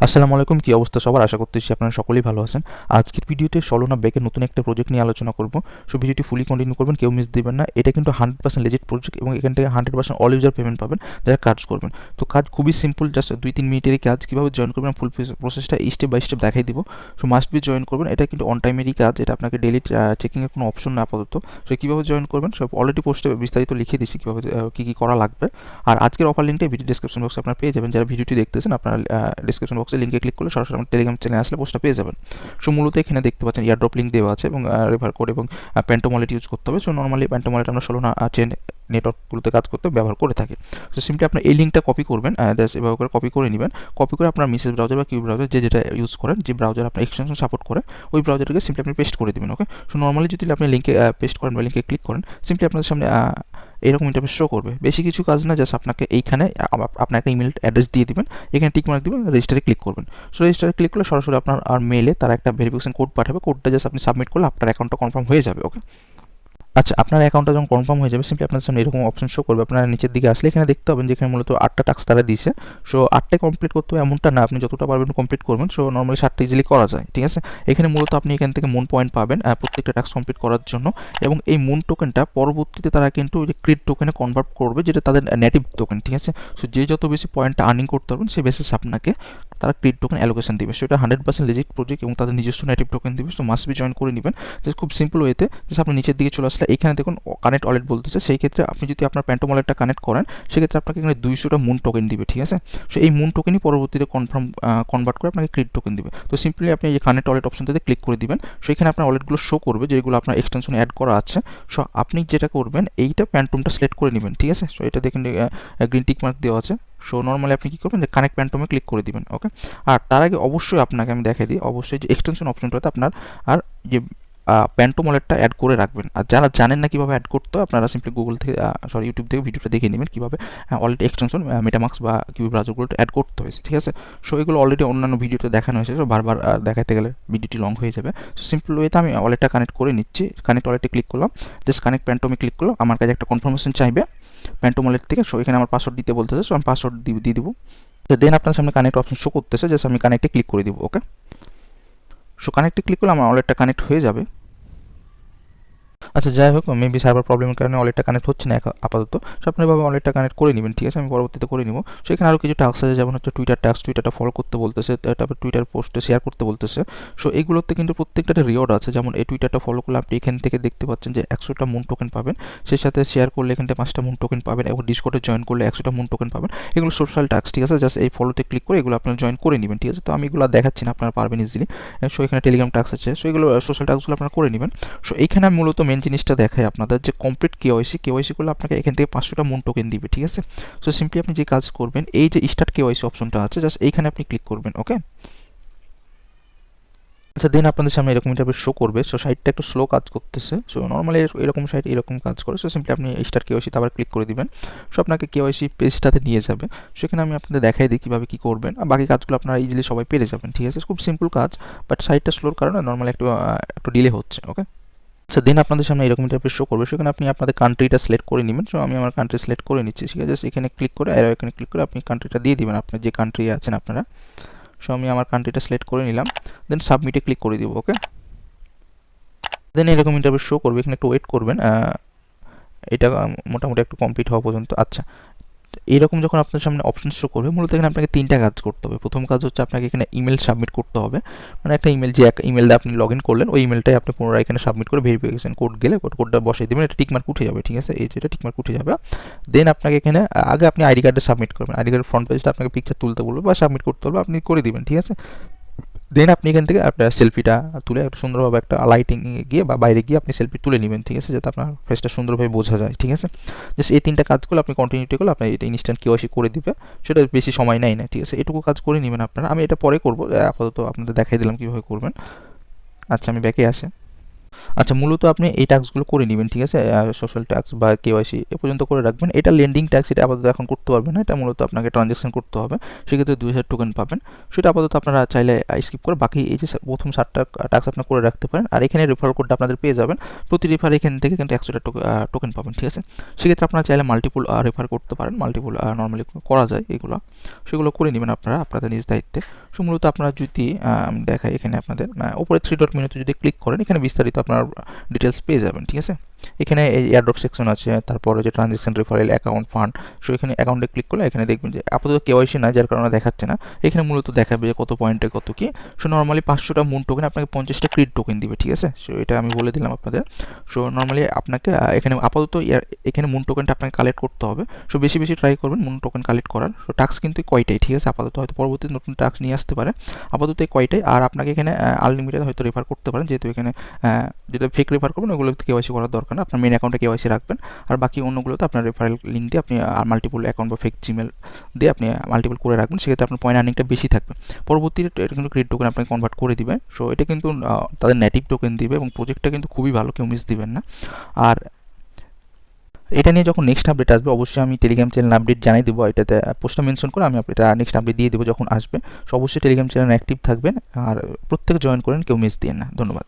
আসসালামু আলাইকুম, কি অবস্থা সবার? আশা করতেছি আপনারা সকলেই ভালো আছেন। আজকের ভিডিওতে সলোনা ব্যাকের নতুন একটা প্রজেক্ট নিয়ে আলোচনা করব। সো ভিডিওটি ফুলি কন্টিনিউ করবেন, কেউ মিস দিবেন না। এটা কিন্তু 100% লেজিট প্রজেক্ট এবং এখান থেকে 100% অল ইউজার পেমেন্ট পাবেন যারা কাজ করবেন। তো কাজ খুবই সিম্পল, জাস্ট 2-3 মিনিটেরই কাজ। কীভাবে জয়েন করবেন ফুল প্রসেসটা স্টেপ বাই স্টেপ দেখাই দিব। সো মাস্ট বি জয়েন করবেন। এটা কিন্তু অন টাইমেরই কাজ, এটা আপনাকে ডেলি চেকিংয়ের কোনো অপশন না আপাতত। সো কীভাবে জয়েন করবেন সব অলরেডি পোস্টে বিস্তারিত লিখে দিচ্ছি কীভাবে কী করা লাগবে। আর আজকের অফার লিঙ্কটা ভিডিও ডিসক্রিপশন বক্সে আপনারা পেয়ে যাবেন। যারা ভিডিওটি দেখতেছেন আপনারা ডিসক্রিপশন বক্সে লিঙ্কে ক্লিক করলে সরাসরি আমার টেলিগ্রাম চ্যানেলে আসলে পোস্টটা পেয়ে যাবেন। সো মূলত এখানে দেখতে পাচ্ছেন এয়ারড্রপ লিঙ্ক দেওয়া আছে এবং রেফার কোড এবং প্যান্টম ওয়ালেট ইউজ করতে হবে। সো নর্মালি প্যান্টম ওয়ালেট আমরা সলোনা চেন নেটওয়ার্কগুলোতে কাজ করতে ব্যবহার করে থাকি। সো সিম্পলি আপনার এই লিঙ্কটা কপি করবেন, এভাবে করে কপি করে নেবেন। কপি করে আপনার মিসেস ব্রাউজার বা কিউ ব্রাউজার যেটা ইউজ করেন, যে ব্রাউজার আপনার এক্সটেনশন সাপোর্ট করে, ওই ব্রাউজারটাকে সিম্পলি আপনি পেস্ট করে দেবেন। ওকে, সো নর্মালি যদি আপনি লিঙ্কে পেস্ট করেন বা লিঙ্কে ক্লিক করেন, সিম্পলি আপনাদের সামনে এরকম ইন্টারফেস শো করবে। বেশি কিছু কাজ না, জাস্ট আপনাকে এইখানে আপনার একটা ইমেল অ্যাড্রেস দিয়ে দিবেন, এখানে টিক মার্ক দিবেন, রেজিস্টারে ক্লিক করবেন। সো রেজিস্টারে ক্লিক করলে সরাসরি আপনার আর মেলে তারা একটা ভেরিফিকেশন কোড পাঠাবে। কোডটা জাস্ট আপনি সাবমিট করলে আপনার অ্যাকাউন্টটা কনফার্ম হয়ে যাবে। ওকে, আচ্ছা, আপনার অ্যাকাউন্টটা যখন কনফার্ম হয়ে যাবে, সিম্পলি আপনার সামনে এরকম অপশন শো করবে। আপনারা নিচের দিকে আসলে এখানে দেখতে পাবেন যে এখানে মূলত 8টা টাস্ক তারা দিয়েছে। সো 8টাই কমপ্লিট করতে হবে এমনটা না, আপনি যতটা পারবেন কমপ্লিট করবেন। সো নর্মালি 7টা ইজিলি করা যায়, ঠিক আছে। এখানে মূলত আপনি এখান থেকে মুন পয়েন্ট পাবেন প্রত্যেকটা টাস্ক কমপ্লিট করার জন্য, এবং এই মুন টোকেনটা পরবর্তীতে তারা কিন্তু ক্রিড টোকেনে কনভার্ট করবে, যেটা তাদের নেটিভ টোকেন, ঠিক আছে। সো যে যত বেশি পয়েন্টটা আর্নিং করতে পারবেন সেই বেসিস আপনাকে তারা ক্রিড টোকেন অ্যালোকেশন দিবে। সো এটা 100% লেজিট প্রজেক্ট এবং তাদের নিজস্ব নেটিভ টোকেন দিবে। সো মাস্ট বি জয়েন করে নেবেন। খুব সিম্পল ওয়েতে জাস্ট আপনি নিচের দিকে চলে আসলে এখানে দেখুন কানেক্ট ওয়ালেট বলতেছে। সেই ক্ষেত্রে আপনি যদি আপনার প্যান্টম ওয়ালেটটা কানেক্ট করেন, সেক্ষেত্রে আপনাকে এখানে 200টা মুন টোকেন দিবে, ঠিক আছে। সো এই মুন টোকেনই পরবর্তীতে কনভার্ট করে আপনাকে ক্রিড টোকেন দিবে। তো সিম্পলি আপনি এই কানেক্ট ওয়ালেট অপশনটাতে ক্লিক করে দিবেন। সো এখানে আপনার ওয়ালেটগুলো শো করবে, যেগুলো আপনার এক্সটেনশনে অ্যাড করা আছে। সো আপনি যেটা করবেন, এইটা প্যান্টমটা সিলেক্ট করে নেবেন, ঠিক আছে। সো এটা দেখেন গ্রিন টিক মার্ক দেওয়া আছে। সো নর্মালি আপনি কী করবেন, যে কানেক্ট প্যান্টমে ক্লিক করে দিবেন। ওকে, আর তার আগে অবশ্যই আপনাকে আমি দেখাই দিই, অবশ্যই যে এক্সটেনশন অপশনটাতে আপনার আর যে প্যান্টম ওয়ালেটটা অ্যাড করে রাখবেন। আর যারা জানেন না কীভাবে অ্যাড করতে হয়, আপনারা সিম্পলি গুগল থেকে ইউটিউব থেকে ভিডিওটা দেখে নেবেন কীভাবে ওয়ালেট এক্সটেনশন মেটামাক্স বা কিউ ব্রাউজারগুলো অ্যাড করতে হয়েছে, ঠিক আছে। সো এগুলো অলরেডি অন্যান্য ভিডিওতে দেখানো হয়েছে। সো বারবার দেখাতে গেলে ভিডিওটি লং হয়ে যাবে। সো সিম্পল ওয়েতে আমি ওয়ালেটটা কানেক্ট করে নিচ্ছি। কানেক্ট ওয়ালেটে ক্লিক করলাম, জাস্ট কানেক্ট প্যান্টমে ক্লিক করলাম। আমার কাছে একটা কনফার্মেশন চাইবে প্যান্টম ওয়ালেট থেকে। সো এখানে আমার পাসওয়ার্ড দিতে বলতেছে, সো আমি পাসওয়ার্ড দিয়ে দিব। দেন আপনার সামনে কানেক্ট অপশন শো করতেছে, জাস্ট আমি কানেক্টে ক্লিক করে দিব। ওকে, সো কানেক্টে ক্লিক করলে আমার ওয়ালেটটা কানেক্ট হয়ে যাবে। আচ্ছা, যাই হোক, মেবি সার্ভার প্রবলেমের কারণে ওয়ালেটটা কানেক্ট হচ্ছে না আপাতত। সো আপনি এভাবে ওয়ালেটটা কানেক্ট করে নেবেন, ঠিক আছে। আমি পরবর্তীতে করে নিব। সো এখানে আরও কিছু টাস্ক আছে, যেমন হচ্ছে টুইটার টাস্ক, টুইটারটা ফলো করতে বলতেছে, তারপর টুইটার পোস্টে শেয়ার করতে বলতেছে। সো এগুলোতে কিন্তু প্রত্যেকটা রিওয়ার্ড আছে। যেমন এই টুইটারটা ফলো করলে আপনি এখান থেকে দেখতে পাচ্ছেন যে 100টা মুন টোকেন পাবেন। সেই সাথে শেয়ার করলে এখান থেকে 5টা মুন টোকেন পাবেন, এবং ডিসকর্ডে জয়েন করলে 100টা মুন টোকেন পাবেন। এগুলো সোশ্যাল টাস্ক, ঠিক আছে। জাস্ট এই ফলোতে ক্লিক করে এগুলো আপনারা জয়েন করে নেবেন, ঠিক আছে। তো আমি এগুলো দেখাচ্ছি না, আপনারা পারবেন ইজিলি। সো এখানে টেলিগ্রাম টাস্ক আছে, সো এগুলো সোশ্যাল টাস্কগুলো আপনারা করে নেবেন। সো এইখানে আমি মূলত মেন জিনিসটা দেখাই আপনাদের, যে কমপ্লিট কেওয়াইসি করলে আপনাকে এখান থেকে 500টা মুন টোকেন দিবে, ঠিক আছে। সো সিম্পলি আপনি যে কাজ করবেন, এই যে স্টার্ট কেওয়াইসি অপশনটা আছে, জাস্ট এইখানে আপনি ক্লিক করবেন। ওকে, আচ্ছা, দেন আপনাদের সামনে এরকম ইন্টারফেস শো করবে। সো সাইটটা একটু স্লো কাজ করতেছে। সো নর্মালি এরকম সাইট এরকম কাজ করে। সো সিম্পলি আপনি স্টার্ট কেওয়াইসিতে আবার ক্লিক করে দিবেন। সো আপনাকে কেওয়াইসি পেজটাতে নিয়ে যাবে। সেখানে আমি আপনাদের দেখাই দিই কীভাবে কী করবেন, আর বাকি কাজগুলো আপনারা ইজিলি সবাই পেরে যাবেন, ঠিক আছে। খুব সিম্পল কাজ, বাট সাইটটা স্লোর কারণে নর্মালি একটু ডিলে হচ্ছে। ওকে, আচ্ছা, দেন আপনাদের সামনে এরকম ইন্টারফেস শো করবে। সেখানে আপনি আপনাদের কান্ট্রিটা সিলেক্ট করে নেবেন। সো আমি আমার কান্ট্রি সিলেক্ট করে নিচ্ছি, ঠিক আছে। এখানে ক্লিক করে আর এখানে ক্লিক করে আপনি কান্ট্রিটা দিয়ে দিবেন, আপনার যে কান্ট্রি আছেন আপনারা। সো আমি আমার কান্ট্রিটা সিলেক্ট করে নিলাম, দেন সাবমিটে ক্লিক করে দিব। ওকে, দেন এরকম ইন্টারফেস শো করবে। এখানে একটু ওয়েট করবেন, এটা মোটামুটি একটু কমপ্লিট হওয়া পর্যন্ত। আচ্ছা, এইরকম যখন আপনার সামনে অপশন শো করবে, মূলত এখানে আপনাকে 3টা কাজ করতে হবে। প্রথম কাজ হচ্ছে আপনাকে এখানে ইমেল সাবমিট করতে হবে। মানে একটা ইমেল, যে এক ইমেল দিয়ে আপনি লগ ইন করলেন, ওই ইমেলটাই আপনি পুনরায় এখানে সাবমিট করে ভেরিফিকেশন কোড গেলে কোডটা বসাই দেবেন। এটা টিকমার্ক উঠে যাবে, ঠিক আছে। এই যেটা টিকমার্ক উঠে যাবে। দেন আপনাকে এখানে আগে আপনি আইডি কার্ডটা সাবমিট করবেন। আইডি কার্ডের ফ্রন্ট পেজটা আপনাকে পিকচার তুলতে বলবে বা সাবমিট করতে বলবে, আপনি করে দিবেন, ঠিক আছে। দেন আপনি এখান থেকে আপনার সেলফিটা তুলে একটা সুন্দরভাবে একটা লাইটিং গিয়ে বা বাইরে গিয়ে আপনি সেলফি তুলে নেবেন, ঠিক আছে, যাতে আপনার ফেসটা সুন্দরভাবে বোঝা যায়, ঠিক আছে। জাস্ট এই 3টা কাজ করলে আপনি কন্টিনিউটি করলে আপনার এটা ইনস্ট্যান্ট কেওয়াইসি করে দিবে। সেটা বেশি সময় নেয় না, ঠিক আছে। এটুকু কাজ করে নেবেন আপনারা। আমি এটা পরে করবো, আপাতত আপনাদের দেখাই দিলাম কীভাবে করবেন। আচ্ছা, আমি ব্যাকে আসে। আচ্ছা, মূলত আপনি এই টাস্কগুলো করে নেবেন, ঠিক আছে? সোশ্যাল টাস্ক বা কেওয়াইসি এ পর্যন্ত করে রাখবেন। এটা লেন্ডিং টাস্ক, এটা আপাতত এখন করতে পারবেন না, এটা মূলত আপনাকে ট্রানজ্যাকশন করতে হবে, সেক্ষেত্রে 2000 টোকেন পাবেন। সেটা আপাতত আপনারা চাইলে স্কিপ করে বাকি এই যে প্রথম 7টা টাস্ক আপনারা করে রাখতে পারেন। আর এখানে রেফারেল কোডটা আপনাদের পেয়ে যাবেন, প্রতি রেফার এখান থেকে কিন্তু 100টা টোকেন পাবেন, ঠিক আছে? সেক্ষেত্রে আপনারা চাইলে মাল্টিপল রেফার করতে পারেন, মাল্টিপল নর্মালি করা যায় এগুলো, সেগুলো করে নেবেন আপনারা আপনাদের নিজ দায়িত্বে। সো মূলত আপনারা যদি দেখায় এখানে আপনাদের উপরে 3 ডট মেনুতে যদি ক্লিক করেন, এখানে বিস্তারিত আপনার ডিটেলস পেয়ে যাবেন, ঠিক আছে? এখানে এই এয়ারড্রপ সেকশন আছে, তারপরে যে transaction, referral, account, fund. So এখানে অ্যাকাউন্টে ক্লিক করলে এখানে দেখবেন যে আপাতত কেওয়াইসি না, যার কারণে দেখাচ্ছে না। এখানে মূলত দেখাবে যে কত পয়েন্টে কত কি। সো নর্মালি 500টা মুন টোকেন আপনাকে 50টা ক্রিড টোকেন দিবে, ঠিক আছে? সো এটা আমি বলে দিলাম আপনাদের। সো নর্মালি আপনাকে এখানে আপাতত এখানে মুন টোকেনটা আপনাকে কালেক্ট করতে হবে। সো বেশি বেশি ট্রাই করবেন মুন টোকেন কালেক্ট করার। সো টাস্ক কিন্তু কয়টাই, ঠিক আছে? আপাতত হয়তো পরবর্তীতে নতুন টাস্ক নিয়ে আসতে পারে, আপাতত এই কয়টাই। আর আপনাকে এখানে আনলিমিটেড হয়তো রেফার করতে পারেন, যেহেতু এখানে যেটা ফেক রেফার করবেন ওগুলোতে কেওয়াইসি করার দরকার না, আপনার মেন অ্যাকাউন্টে কেওয়াইসি রাখবেন। আর বাকি অন্যগুলোতে আপনার রেফারেল লিঙ্ক দিয়ে আপনি মাল্টিপল অ্যাকাউন্ট বা ফেক জিমেল দিয়ে আপনি মাল্টিপল করে রাখবেন, সেক্ষেত্রে আপনার পয়েন্ট আর্নিংটা বেশি থাকবে। পরবর্তীতে এটা কিন্তু ক্রেডিট টোকেন আপনাকে কনভার্ট করে দিবে। সো এটা কিন্তু তাদের নেটিভ টোকেন দিবে এবং প্রজেক্টটা কিন্তু খুবই ভালো, কেউ মিস দিবেন না। আর এটা নিয়ে যখন নেক্সট আপডেট আসবে অবশ্যই আমি টেলিগ্রাম চ্যানেল আপডেট জানিয়ে দেবো, এটাতে পোস্টটা মেনশন করে আমি এটা নেক্সট আপডেট দিয়ে দেবো যখন আসবে। সো অবশ্যই টেলিগ্রাম চ্যানেল অ্যাক্টিভ থাকবেন আর প্রত্যেকে জয়েন করেন, কেউ মিস দিন না। ধন্যবাদ।